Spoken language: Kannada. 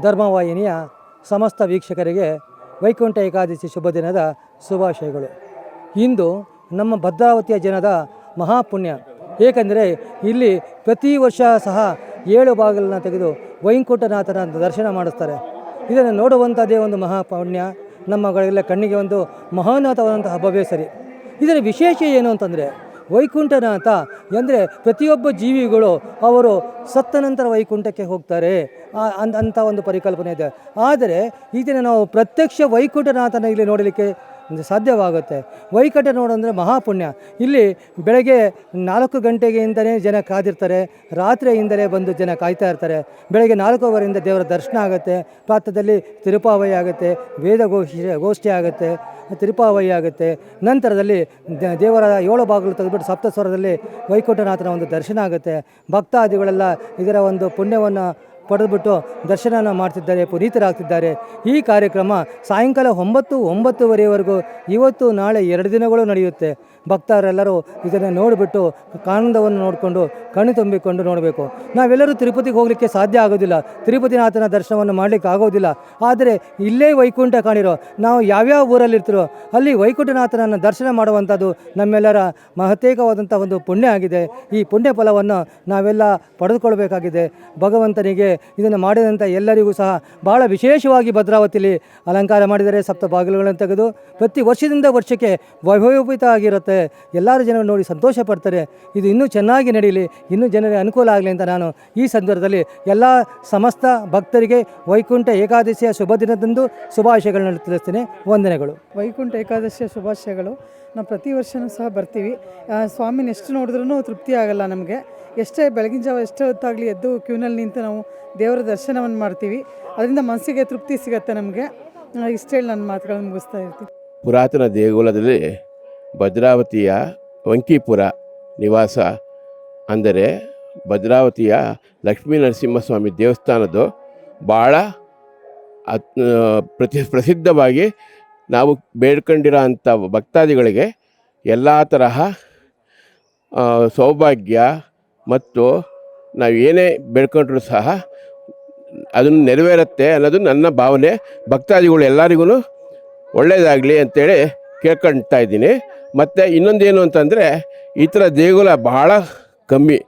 ಧರ್ಮವಾಹಿನಿಯ ಸಮಸ್ತ ವೀಕ್ಷಕರಿಗೆ ವೈಕುಂಠ ಏಕಾದಶಿ ಶುಭ ದಿನದ ಶುಭಾಶಯಗಳು. ಇಂದು ನಮ್ಮ ಭದ್ರಾವತಿಯ ಜನದ ಮಹಾಪುಣ್ಯ. ಏಕೆಂದರೆ ಇಲ್ಲಿ ಪ್ರತಿ ವರ್ಷ ಸಹ 7 ಬಾಗಿಲನ್ನು ತೆಗೆದು ವೈಕುಂಠನಾಥನ ದರ್ಶನ ಮಾಡಿಸ್ತಾರೆ. ಇದನ್ನು ನೋಡುವಂಥದ್ದೇ ಒಂದು ಮಹಾಪುಣ್ಯ. ನಮ್ಮಗಳ ಕಣ್ಣಿಗೆ ಒಂದು ಮಹೋನ್ನತವಾದಂತಹ ಹಬ್ಬವೇ ಸರಿ. ಇದರ ವಿಶೇಷ ಏನು ಅಂತಂದರೆ, ವೈಕುಂಠನಾಥ ಅಂದರೆ ಪ್ರತಿಯೊಬ್ಬ ಜೀವಿಗಳು ಅವರು ಸತ್ತ ನಂತರ ವೈಕುಂಠಕ್ಕೆ ಹೋಗ್ತಾರೆ ಅಂಥ ಒಂದು ಪರಿಕಲ್ಪನೆ ಇದೆ. ಆದರೆ ಇದನ್ನು ನಾವು ಪ್ರತ್ಯಕ್ಷ ವೈಕುಂಠನಾಥನ ಇಲ್ಲಿ ನೋಡಲಿಕ್ಕೆ ಸಾಧ್ಯವಾಗುತ್ತೆ. ವೈಕುಂಠ ನೋಡೋಂದರೆ ಮಹಾಪುಣ್ಯ. ಇಲ್ಲಿ ಬೆಳಗ್ಗೆ 4 ಗಂಟೆಗಿಂತಲೇ ಜನ ಕಾದಿರ್ತಾರೆ. ರಾತ್ರಿಯಿಂದಲೇ ಬಂದು ಜನ ಕಾಯ್ತಾ ಇರ್ತಾರೆ. ಬೆಳಗ್ಗೆ 4 ದೇವರ ದರ್ಶನ ಆಗುತ್ತೆ. ಪ್ರಾತಃದಲ್ಲಿ ತಿರುಪಾವಳಿ ಆಗುತ್ತೆ, ಗೋಷ್ಠಿ ಆಗುತ್ತೆ, ತಿರುಪಾವಳಿ ಆಗುತ್ತೆ. ನಂತರದಲ್ಲಿ ದೇವರ 7 ಬಾಗಿಲು ತೆಗೆದುಬಿಟ್ಟು ಸಪ್ತಸ್ವರದಲ್ಲಿ ವೈಕುಂಠನಾಥನ ಒಂದು ದರ್ಶನ ಆಗುತ್ತೆ. ಭಕ್ತಾದಿಗಳೆಲ್ಲ ಇದರ ಒಂದು ಪುಣ್ಯವನ್ನು ಪಡೆದುಬಿಟ್ಟು ದರ್ಶನ ಮಾಡ್ತಿದ್ದಾರೆ, ಪುನೀತರಾಗ್ತಿದ್ದಾರೆ. ಈ ಕಾರ್ಯಕ್ರಮ ಸಾಯಂಕಾಲ 9-9:30ವರೆಗೂ ಇವತ್ತು ನಾಳೆ 2 ದಿನಗಳು ನಡೆಯುತ್ತೆ. ಭಕ್ತರೆಲ್ಲರೂ ಇದನ್ನು ನೋಡಿಬಿಟ್ಟು ಆನಂದವನ್ನು ನೋಡಿಕೊಂಡು ಕಣ್ಣು ತುಂಬಿಕೊಂಡು ನೋಡಬೇಕು. ನಾವೆಲ್ಲರೂ ತಿರುಪತಿಗೆ ಹೋಗಲಿಕ್ಕೆ ಸಾಧ್ಯ ಆಗೋದಿಲ್ಲ, ತಿರುಪತಿನಾಥನ ದರ್ಶನವನ್ನು ಮಾಡಲಿಕ್ಕೆ ಆಗೋದಿಲ್ಲ. ಆದರೆ ಇಲ್ಲೇ ವೈಕುಂಠ ಕಾಣಿರೋ ನಾವು ಯಾವ್ಯಾವ ಊರಲ್ಲಿರ್ತೀರೋ ಅಲ್ಲಿ ವೈಕುಂಠನಾಥನನ್ನು ದರ್ಶನ ಮಾಡುವಂಥದ್ದು ನಮ್ಮೆಲ್ಲರ ಮಹತ್ತೇಕವಾದಂಥ ಒಂದು ಪುಣ್ಯ ಆಗಿದೆ. ಈ ಪುಣ್ಯ ಫಲವನ್ನು ನಾವೆಲ್ಲ ಪಡೆದುಕೊಳ್ಬೇಕಾಗಿದೆ. ಭಗವಂತನಿಗೆ ಇದನ್ನು ಮಾಡಿದಂಥ ಎಲ್ಲರಿಗೂ ಸಹ ಭಾಳ ವಿಶೇಷವಾಗಿ ಭದ್ರಾವತಿಯಲ್ಲಿ ಅಲಂಕಾರ ಮಾಡಿದರೆ ಸಪ್ತ ಬಾಗಿಲುಗಳನ್ನು ತೆಗೆದು ಪ್ರತಿ ವರ್ಷದಿಂದ ವರ್ಷಕ್ಕೆ ವೈಭವೋಪೇತ ಆಗಿರುತ್ತೆ. ಎಲ್ಲರೂ ಜನರು ನೋಡಿ ಸಂತೋಷ ಪಡ್ತಾರೆ. ಇದು ಇನ್ನೂ ಚೆನ್ನಾಗಿ ನಡೀಲಿ, ಇನ್ನೂ ಜನರಿಗೆ ಅನುಕೂಲ ಆಗಲಿ ಅಂತ ನಾನು ಈ ಸಂದರ್ಭದಲ್ಲಿ ಎಲ್ಲ ಸಮಸ್ತ ಭಕ್ತರಿಗೆ ವೈಕುಂಠ ಏಕಾದಶಿಯ ಶುಭ ದಿನದಂದು ಶುಭಾಶಯಗಳನ್ನು ತಿಳಿಸ್ತೀನಿ. ವಂದನೆಗಳು. ವೈಕುಂಠ ಏಕಾದಶಿಯ ಶುಭಾಶಯಗಳು. ನಾವು ಪ್ರತಿ ವರ್ಷವೂ ಸಹ ಬರ್ತೀವಿ. ಸ್ವಾಮಿನ ಎಷ್ಟು ನೋಡಿದ್ರೂ ತೃಪ್ತಿ ಆಗಲ್ಲ ನಮಗೆ. ಎಷ್ಟೇ ಬೆಳಗಿನ ಜಾವ ಎಷ್ಟೇ ಹೊತ್ತಾಗಲಿ ಎದ್ದು ಕ್ಯೂನಲ್ಲಿ ನಿಂತು ನಾವು ದೇವರ ದರ್ಶನವನ್ನು ಮಾಡ್ತೀವಿ. ಅದರಿಂದ ಮನಸ್ಸಿಗೆ ತೃಪ್ತಿ ಸಿಗುತ್ತೆ ನಮಗೆ. ಇಷ್ಟು ಹೇಳಿ ನನ್ನ ಮಾತುಗಳನ್ನು ಮುಗಿಸ್ತಾ ಇರ್ತೀನಿ. ಪುರಾತನ ದೇಗುಲದಲ್ಲಿ ಭದ್ರಾವತಿಯ ವಂಕಿಪುರ ನಿವಾಸ ಅಂದರೆ ಭದ್ರಾವತಿಯ ಲಕ್ಷ್ಮೀ ನರಸಿಂಹಸ್ವಾಮಿ ದೇವಸ್ಥಾನದ್ದು ಭಾಳ ಪ್ರಸಿದ್ಧವಾಗಿ ನಾವು ಬೇಡ್ಕೊಂಡಿರೋ ಅಂಥ ಭಕ್ತಾದಿಗಳಿಗೆ ಎಲ್ಲ ತರಹ ಸೌಭಾಗ್ಯ ಮತ್ತು ನಾವು ಏನೇ ಬೇಡ್ಕೊಂಡ್ರೂ ಸಹ ಅದನ್ನು ನೆರವೇರುತ್ತೆ ಅನ್ನೋದು ನನ್ನ ಭಾವನೆ. ಭಕ್ತಾದಿಗಳು ಎಲ್ಲರಿಗೂ ಒಳ್ಳೆಯದಾಗಲಿ ಅಂತೇಳಿ ಕೇಳ್ಕೊಳ್ತಾ ಇದ್ದೀನಿ. ಮತ್ತು ಇನ್ನೊಂದೇನು ಅಂತಂದರೆ ಈ ಥರ ದೇಗುಲ ಬಹಳ ಕಮ್ಮಿ.